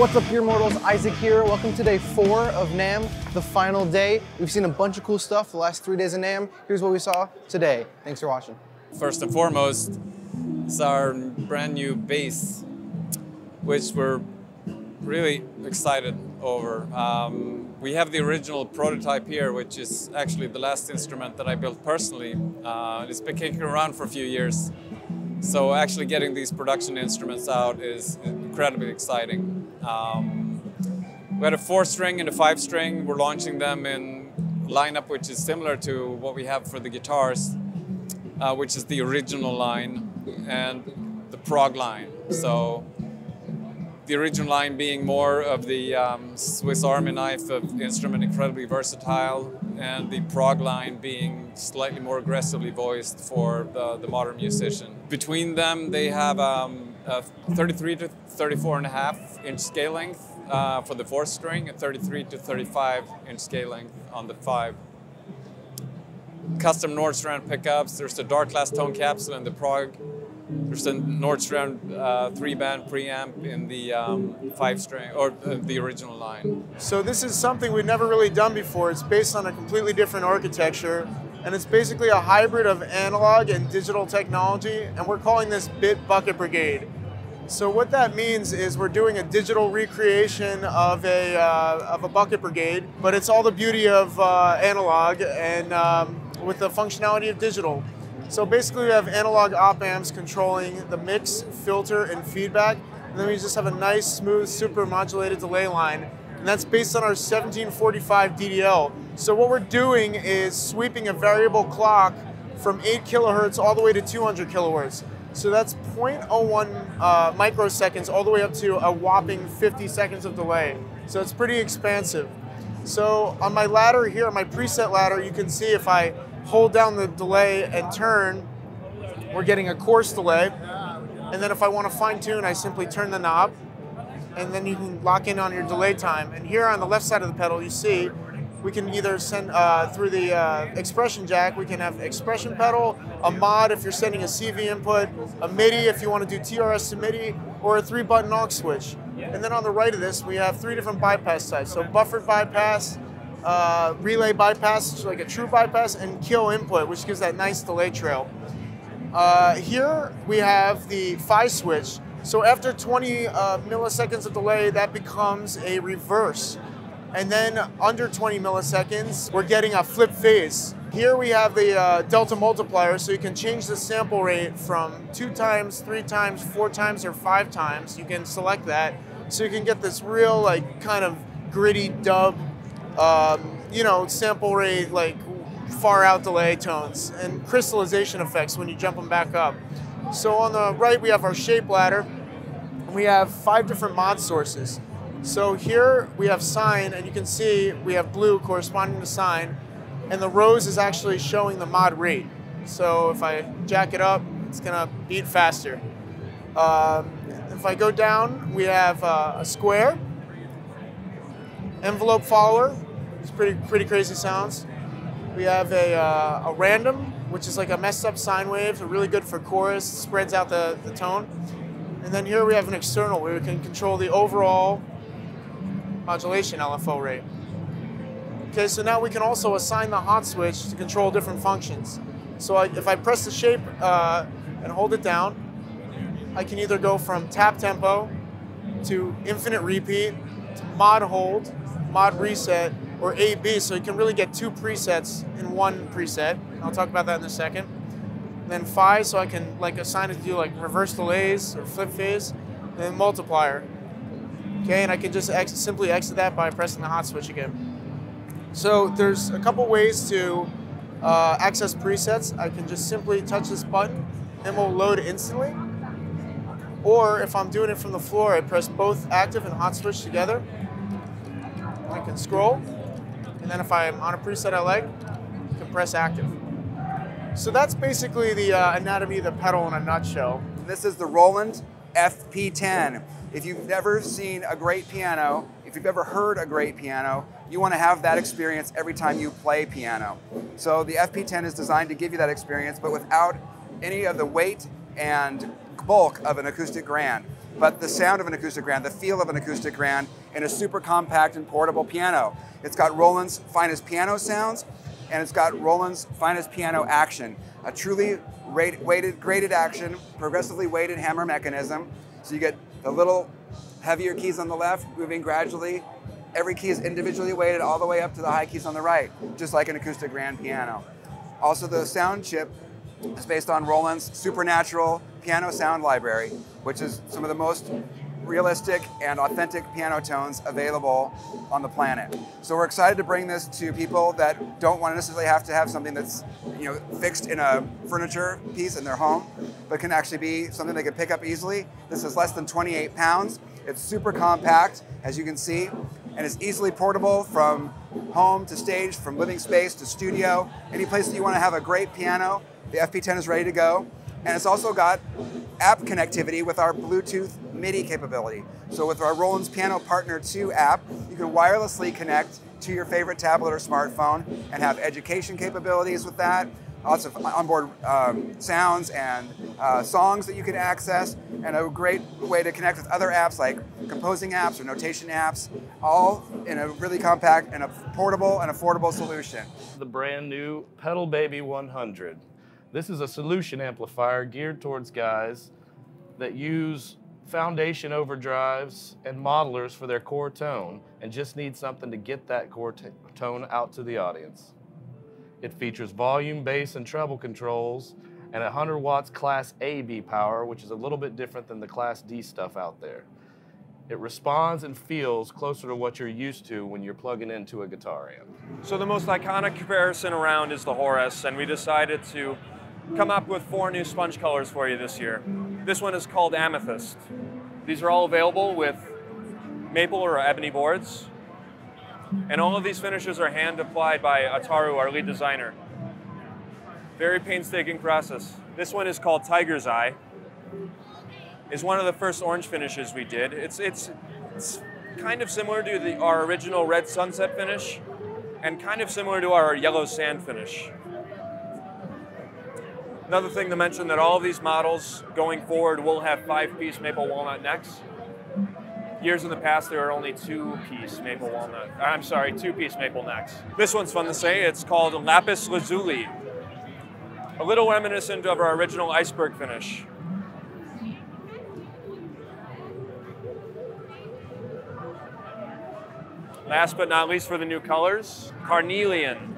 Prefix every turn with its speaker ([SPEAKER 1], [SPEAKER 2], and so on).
[SPEAKER 1] What's up, Pure Mortals? Isaac here. Welcome to day 4 of NAMM, the final day. We've seen a bunch of cool stuff the last 3 days of NAMM. Here's what we saw today. Thanks for watching.
[SPEAKER 2] First and foremost, it's our brand new bass, which we're really excited over. We have the original prototype here, which is actually the last instrument that I built personally. It's been kicking around for a few years. So actually getting these production instruments out is incredibly exciting. We had a 4-string and a 5-string. We're launching them in a lineup which is similar to what we have for the guitars, which is the original line and the prog line. So the original line being more of the Swiss Army knife of instrument, incredibly versatile, and the prog line being slightly more aggressively voiced for the modern musician. Between them, they have a 33 to 34.5 inch scale length for the 4th string, and 33 to 35 inch scale length on the 5. Custom Nordstrand pickups. There's the dark glass tone capsule in the prog. There's a Nordstrand 3-band preamp in the 5-string, or the original line.
[SPEAKER 3] So this is something we've never really done before. It's based on a completely different architecture, and it's basically a hybrid of analog and digital technology, and we're calling this Bit Bucket Brigade. So what that means is we're doing a digital recreation of a bucket brigade, but it's all the beauty of analog and with the functionality of digital. So basically we have analog op amps controlling the mix, filter, and feedback. And then we just have a nice, smooth, super modulated delay line. And that's based on our 1745 DDL. So what we're doing is sweeping a variable clock from 8 kilohertz all the way to 200 kilohertz. So that's 0.01 microseconds all the way up to a whopping 50 seconds of delay. So it's pretty expansive. So on my ladder here, on my preset ladder, you can see if I hold down the delay and turn, we're getting a coarse delay. And then if I want to fine tune, I simply turn the knob, and then you can lock in on your delay time. And here on the left side of the pedal, you see we can either send through the expression jack, we can have expression pedal, a mod if you're sending a CV input, a MIDI if you want to do TRS to MIDI, or a 3-button aux switch. And then on the right of this, we have 3 different bypass types. So buffered bypass, relay bypass, which is like a true bypass, and kill input, which gives that nice delay trail. Here we have the phi switch. So after 20 milliseconds of delay, that becomes a reverse. And then under 20 milliseconds, we're getting a flip phase. Here we have the delta multiplier, so you can change the sample rate from 2 times, 3 times, 4 times, or 5 times. You can select that. So you can get this real, like, kind of gritty dub, you know, sample rate, like far out delay tones and crystallization effects when you jump them back up. So on the right, we have our shape ladder. We have 5 different mod sources. So here we have sine, and you can see we have blue corresponding to sine, and the rose is actually showing the mod rate. So if I jack it up, it's gonna beat faster. If I go down, we have a square, envelope follower. It's pretty crazy sounds. We have a random, which is like a messed up sine wave, so really good for chorus, spreads out the tone. And then here we have an external where we can control the overall modulation LFO rate. Okay, so now we can also assign the hot switch to control different functions. So if I press the shape and hold it down, I can either go from tap tempo to infinite repeat, to mod hold, mod reset, or AB, so you can really get 2 presets in one preset. I'll talk about that in a second. And then phi, so I can like assign it to do like reverse delays or flip phase, and then multiplier. Okay, and I can just simply exit that by pressing the hot switch again. So there's a couple ways to access presets. I can just simply touch this button and we'll load instantly. Or if I'm doing it from the floor, I press both active and hot switch together. I can scroll. And then if I'm on a preset I like, I can press active. So that's basically the anatomy of the pedal in a nutshell.
[SPEAKER 4] This is the Roland FP10. If you've never seen a great piano, if you've ever heard a great piano, you want to have that experience every time you play piano. So the FP10 is designed to give you that experience, but without any of the weight and bulk of an acoustic grand, but the sound of an acoustic grand, the feel of an acoustic grand in a super compact and portable piano. It's got Roland's finest piano sounds, and it's got Roland's finest piano action, a truly graded action, progressively weighted hammer mechanism. So you get the little heavier keys on the left moving gradually. Every key is individually weighted all the way up to the high keys on the right, just like an acoustic grand piano. Also, the sound chip is based on Roland's supernatural piano sound library, which is some of the most realistic and authentic piano tones available on the planet. So we're excited to bring this to people that don't want to necessarily have to have something that's, you know, fixed in a furniture piece in their home, but can actually be something they can pick up easily. This is less than 28 pounds. It's super compact, as you can see, and it's easily portable from home to stage, from living space to studio. Any place that you want to have a great piano, the FP10 is ready to go. And it's also got app connectivity with our Bluetooth MIDI capability. So with our Roland's Piano Partner 2 app, you can wirelessly connect to your favorite tablet or smartphone and have education capabilities with that. Lots of onboard sounds and songs that you can access, and a great way to connect with other apps like composing apps or notation apps, all in a really compact and a portable and affordable solution.
[SPEAKER 5] The brand new Pedal Baby 100. This is a solution amplifier geared towards guys that use foundation overdrives and modelers for their core tone and just need something to get that core tone out to the audience. It features volume, bass, and treble controls and 100 watts Class AB power, which is a little bit different than the Class D stuff out there. It responds and feels closer to what you're used to when you're plugging into a guitar amp.
[SPEAKER 6] So the most iconic comparison around is the Horus, and we decided to come up with 4 new sponge colors for you this year. This one is called Amethyst. These are all available with maple or ebony boards, and all of these finishes are hand applied by Ataru, our lead designer. Very painstaking process. This one is called Tiger's Eye. It's one of the first orange finishes we did. It's kind of similar to our original red sunset finish, and kind of similar to our yellow sand finish. Another thing to mention that all of these models going forward will have 5-piece maple walnut necks. Years in the past, there were only 2-piece maple necks. This one's fun to say. It's called Lapis Lazuli, a little reminiscent of our original iceberg finish. Last but not least for the new colors, Carnelian.